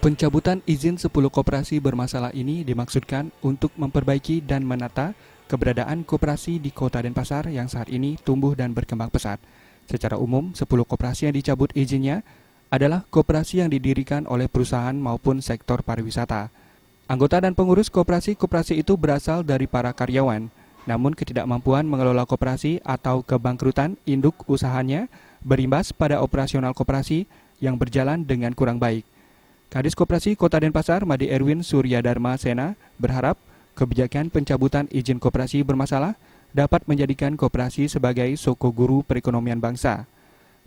Pencabutan izin 10 koperasi bermasalah ini dimaksudkan untuk memperbaiki dan menata keberadaan koperasi di Kota Denpasar yang saat ini tumbuh dan berkembang pesat. Secara umum, 10 koperasi yang dicabut izinnya adalah koperasi yang didirikan oleh perusahaan maupun sektor pariwisata. Anggota dan pengurus koperasi-koperasi itu berasal dari para karyawan, namun ketidakmampuan mengelola koperasi atau kebangkrutan induk usahanya berimbas pada operasional koperasi yang berjalan dengan kurang baik. Kadis Koperasi Kota Denpasar, Made Erwin Suryadharma Sena, berharap kebijakan pencabutan izin koperasi bermasalah dapat menjadikan koperasi sebagai soko guru perekonomian bangsa.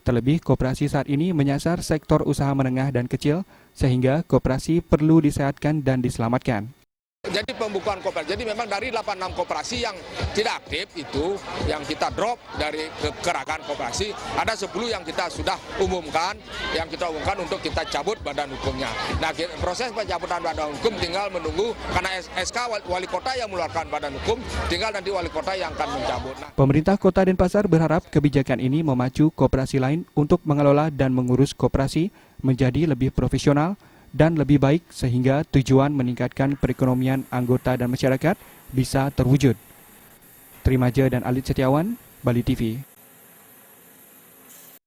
Terlebih, koperasi saat ini menyasar sektor usaha menengah dan kecil, sehingga koperasi perlu disehatkan dan diselamatkan. Jadi pembukaan koperasi, jadi memang dari 86 koperasi yang tidak aktif itu, yang kita drop dari gerakan koperasi, ada 10 yang kita sudah umumkan, untuk kita cabut badan hukumnya. Nah, proses pencabutan badan hukum tinggal menunggu, karena SK Wali Kota yang mengeluarkan badan hukum, tinggal nanti Wali Kota yang akan mencabut. Pemerintah Kota Denpasar berharap kebijakan ini memacu koperasi lain untuk mengelola dan mengurus koperasi menjadi lebih profesional dan lebih baik sehingga tujuan meningkatkan perekonomian anggota dan masyarakat bisa terwujud. Trimaja dan Alit Setiawan, Bali TV.